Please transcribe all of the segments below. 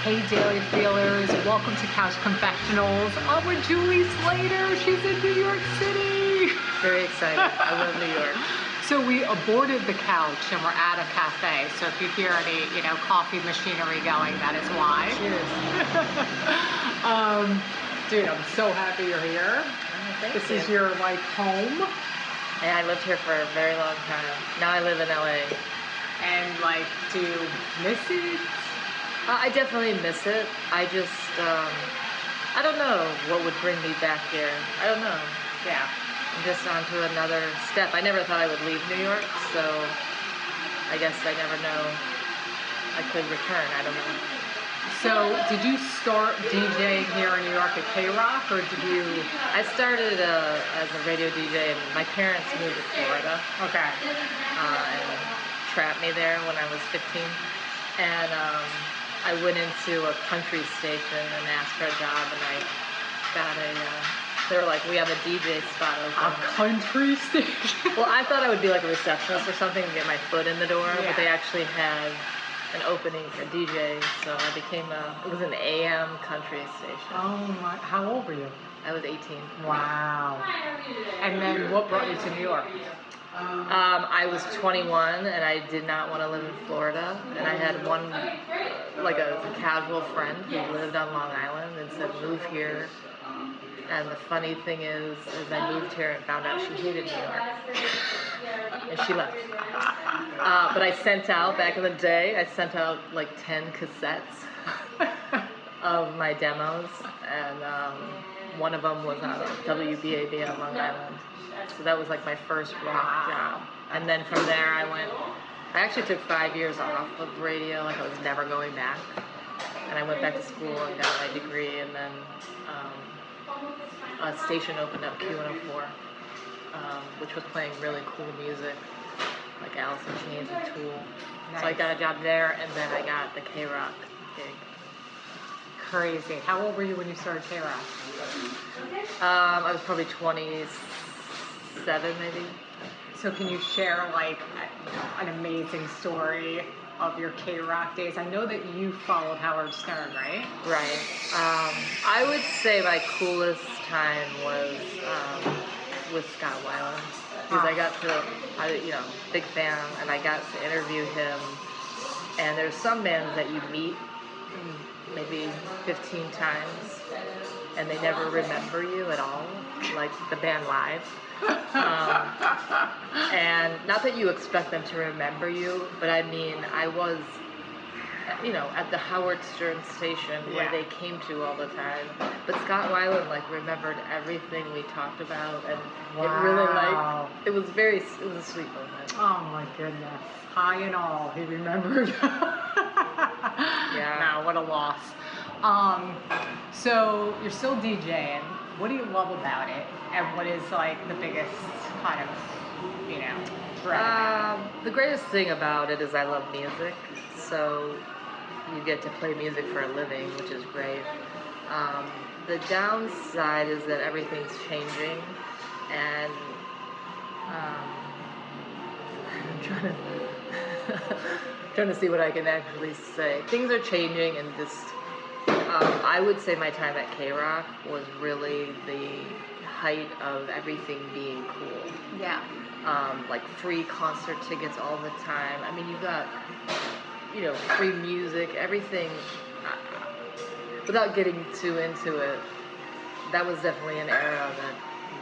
Hey Daily Feelers, welcome to Couch Confessionals. I'm with Julie Slater. She's in New York City. Very excited. I love New York. So we aborted the couch and we're at a cafe. So if you hear any, coffee machinery going, that is why. Cheers. Dude, I'm so happy you're here. This is your home. Yeah, I lived here for a very long time. Now I live in LA. And do you miss it? I definitely miss it. I just, I don't know what would bring me back here. I don't know. Yeah. I'm just on to another step. I never thought I would leave New York, so I guess I never know I could return. I don't know. So did you start DJing here in New York at K-Rock, or did you? I started as a radio DJ, and my parents moved to Florida. Okay. And trapped me there when I was 15. And I went into a country station and asked for a job, and I got they were like, we have a DJ spot open. A country station? Well, I thought I would be like a receptionist or something and get my foot in the door, Yeah. but they actually had an opening for DJ, so I became it was an AM country station. Oh my, how old were you? I was 18. Wow. And then what brought you to New York? I was 21 and I did not want to live in Florida, and I had one, a casual friend who lived on Long Island and said, move here. And the funny thing is I moved here and found out she hated New York. And she left. But I sent out, back in the day, 10 cassettes of my demos, and one of them was on WBAB on Long Island. So that was my first rock job. And then from there I actually took 5 years off of radio, I was never going back. And I went back to school and got my degree, and then a station opened up, Q104, which was playing really cool music, like Alice in Chains and Tool. Nice. So I got a job there, and then I got the K-Rock gig. Crazy. How old were you when you started K-Rock? I was probably 27, maybe. So can you share an amazing story of your K-Rock days? I know that you followed Howard Stern, right? Right. I would say my coolest time was with Scott Weiland, because I got to, big fan, and I got to interview him. And there's some bands that you meet maybe 15 times, and they never remember you at all, like the band live. And not that you expect them to remember you, but I mean, I was, at the Howard Stern station where they came to all the time. But Scott Weiland, remembered everything we talked about, and it really, it was a sweet moment. Oh my goodness. High and all, he remembered. Yeah. Now, what a loss. So you're still DJing. What do you love about it? And what is the biggest kind of, threat about it? The greatest thing about it is I love music. So you get to play music for a living, which is great. The downside is that everything's changing, and I'm trying to see what I can actually say. Things are changing, and just I would say my time at K-Rock was really the height of everything being cool. Yeah. Free concert tickets all the time. I mean, you got, free music, everything. Without getting too into it, that was definitely an era that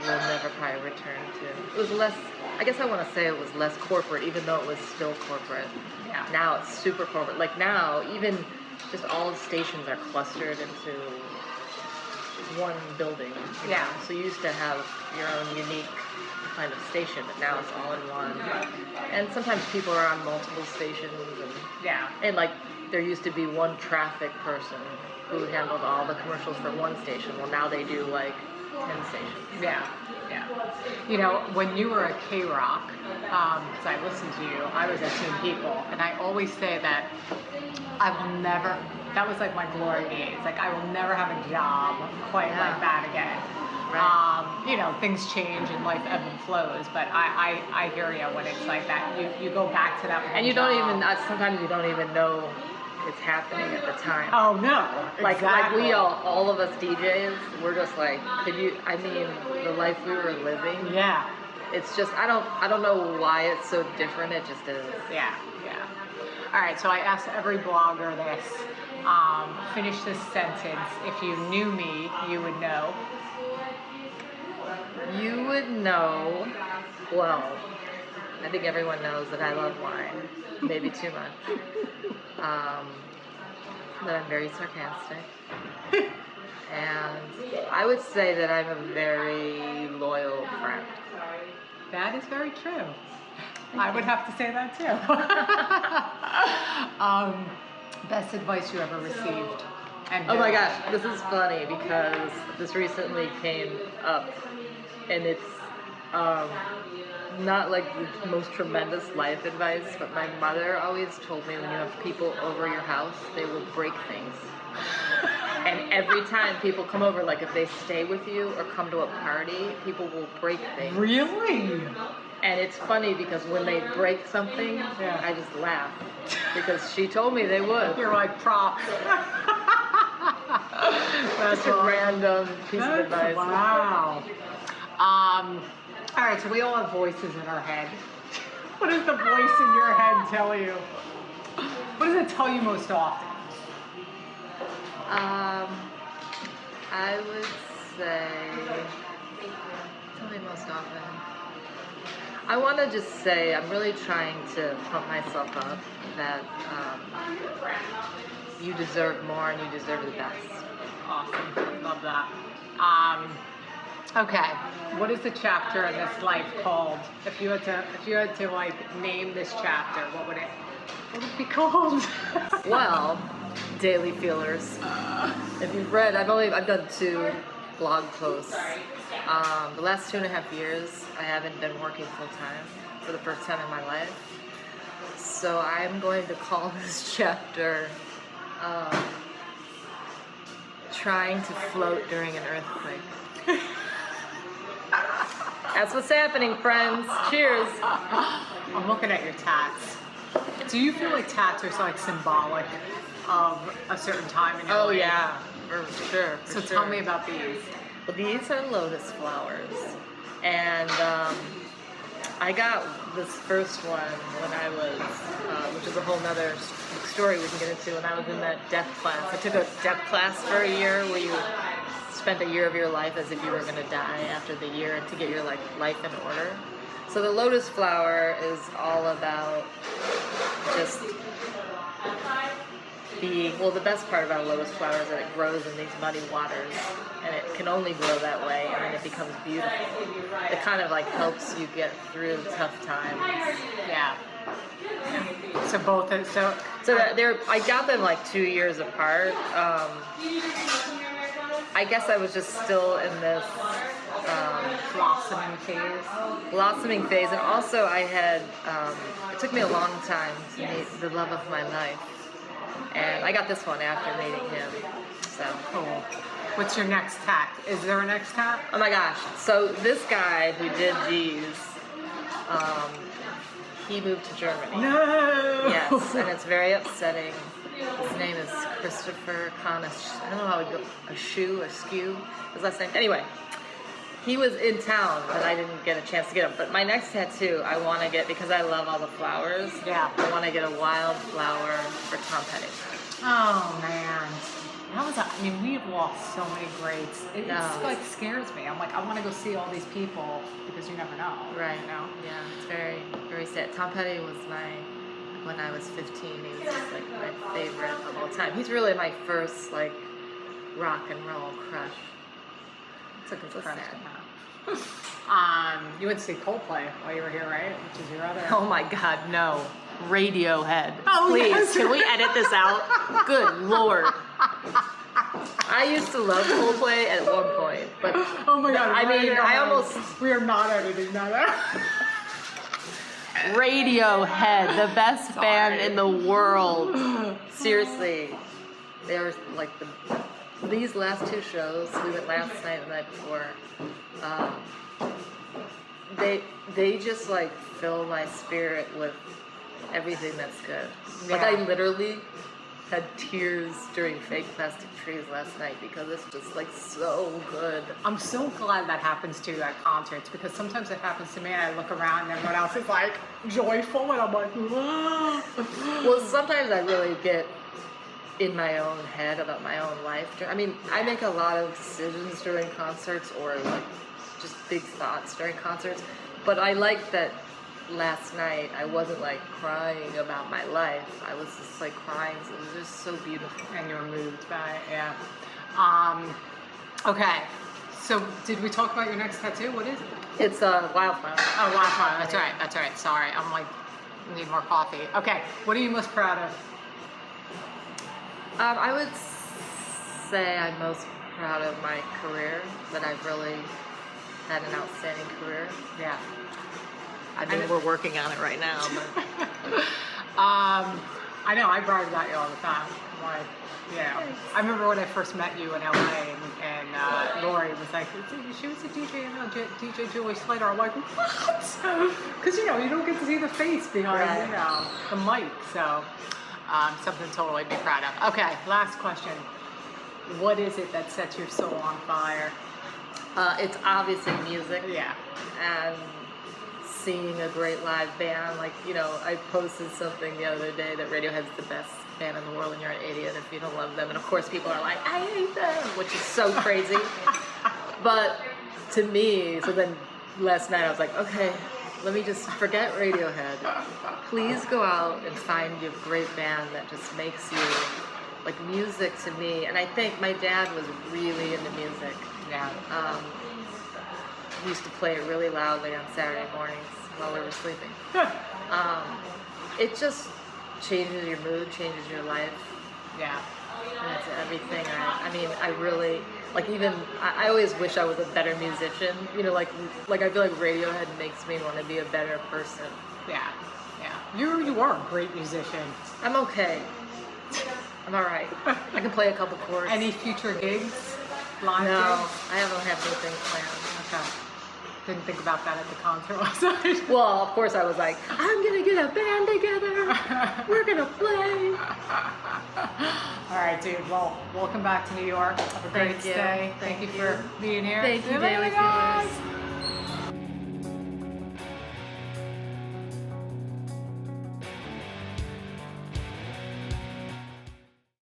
we'll never probably return to. It was less, I guess I want to say it was less corporate, even though it was still corporate. Yeah. Now it's super corporate. Now, even just all the stations are clustered into one building. Yeah. So you used to have your own unique kind of station, but now it's all in one. And sometimes people are on multiple stations, and there used to be one traffic person who handled all the commercials for one station. Well, now they do 10 stations. Yeah. When you were at K-Rock, because I listened to you, I was at Team People, and I always say that I will never, that was my glory days. I will never have a job quite like that again. Right. Things change and life ebbs and flows, but I hear you when it's like that. You go back to that one and you job. don't even, sometimes you don't even know it's happening at the time. Oh no. Like Exactly. we all of us DJs, we're just like, I mean, the life we were living. Yeah. It's just, I don't know why it's so different. It just is. Yeah. All right, so I asked every blogger this. Finish this sentence. If you knew me, you would know. You would know, well, I think everyone knows that I love wine, maybe too much. That I'm very sarcastic. And I would say that I'm a very loyal friend. That is very true. I would have to say that too. Best advice you ever received? And Oh my gosh, this is funny because this recently came up, and it's not like the most tremendous life advice, but my mother always told me when you have people over your house, they will break things. And every time people come over, like if they stay with you or come to a party, people will break things. Really? And it's funny because when they break something, I just laugh. Because she told me they would. You're like, props. That's a random piece of advice. Wow. All right, so we all have voices in our head. What does the voice in your head tell you? What does it tell you most often? I would say, tell me most often. I want to just say I'm really trying to pump myself up that you deserve more and you deserve the best. Awesome. Love that. Okay. What is the chapter in this life called? If you had to like name this chapter, what would it be called? Well, daily feelers. If you've read, I've done 2 blog posts. The last 2.5 years, I haven't been working full time for the first time in my life. So I'm going to call this chapter Trying to Float During an Earthquake. That's what's happening, friends. Cheers. I'm looking at your tats. Do you feel like tats are like symbolic of a certain time in your life? Oh yeah, for sure. So tell me about these. Well, these are lotus flowers, and I got this first one when I was, which is a whole nother story we can get into, when I was in that death class. I took a death class for a year where you spent a year of your life as if you were going to die after the year to get your life in order. So the lotus flower is all about just being, well, the best part about a lotus flower is that it grows in these muddy waters, and it can only grow that way, and then it becomes beautiful. It kind of like helps you get through tough times. Yeah. So both are, so that I got them like 2 years apart. I guess I was just still in this blossoming phase, and also I had it took me a long time to meet the love of my life, and I got this one after meeting him. So cool. What's your next tack? Is there a next tack? Oh my gosh! So this guy who did these, he moved to Germany. No. Yes, and it's very upsetting. His name is Christopher Conish. I don't know how it goes. Askew. His last name. Anyway, he was in town, but I didn't get a chance to get him. But my next tattoo, I want to get, because I love all the flowers. Yeah. I want to get a wild flower for Tom Petty. Oh man. We've lost so many greats. It like scares me. I'm like, I want to go see all these people because you never know. Right. You know? Yeah. It's very, very sad. Tom Petty was when I was 15, he was just like my favorite of all time. He's really my first like rock and roll crush. It's a good crush to have. You went to see Coldplay while you were here, right? Which is your other. Oh my God, no. Radiohead. Oh, please, yes. Can we edit this out? Good Lord. I used to love Coldplay at one point, but oh my God, I almost. We are not editing that out. Radiohead, the best band in the world. Seriously, they were like these last 2 shows. We went last night and the night before. They just like fill my spirit with everything that's good. Like I literally had tears during Fake Plastic Trees last night because it's just like so good. I'm so glad that happens to you at concerts, because sometimes it happens to me and I look around and everyone else is like joyful and I'm like, whoa. Well, sometimes I really get in my own head about my own life. I mean, I make a lot of decisions during concerts, or like just big thoughts during concerts, but I like that last night I wasn't like crying about my life. I was just like crying. So it was just so beautiful. And you were moved by it, yeah. Okay, so did we talk about your next tattoo? What is it? It's a wildflower. Oh, wildflower. That's right. That's right. Sorry, I'm like, need more coffee. Okay, what are you most proud of? I would say I'm most proud of my career, that I've really had an outstanding career. Yeah. I mean, we're working on it right now. But I know, I brag about you all the time. Like, you know, I remember when I first met you in LA and Lori was like, she was a DJ, DJ Julie Slater. I'm like, what? Because, you know, you don't get to see the face behind, Right. you know, the mic. So, something to totally be proud of. Okay, last question. What is it that sets your soul on fire? it's obviously music. Yeah. And seeing a great live band, like, you know, I posted something the other day that Radiohead's the best band in the world and you're an idiot if you don't love them. And of course people are like, I hate them, which is so crazy. But to me, so then last night I was like, okay, let me just forget Radiohead. Please go out and find your great band that just makes you, like, music to me. And I think my dad was really into music. Yeah. We used to play it really loudly on Saturday mornings while we were sleeping. It just changes your mood, changes your life. Yeah. And it's everything. I mean, I really, like, even, I always wish I was a better musician. You know, like I feel like Radiohead makes me want to be a better person. Yeah. Yeah. You are a great musician. I'm okay. I'm all right. I can play a couple chords. Any future gigs? Live No, gigs? I don't have anything planned. Okay. Didn't think about that at the concert last night. Well, of course I was like, I'm gonna get a band together. We're gonna play. All right, dude. Well, welcome back to New York. Have a great Thank you. stay. Thank you for being here. Thank you, See later, Daily guys. Feelers.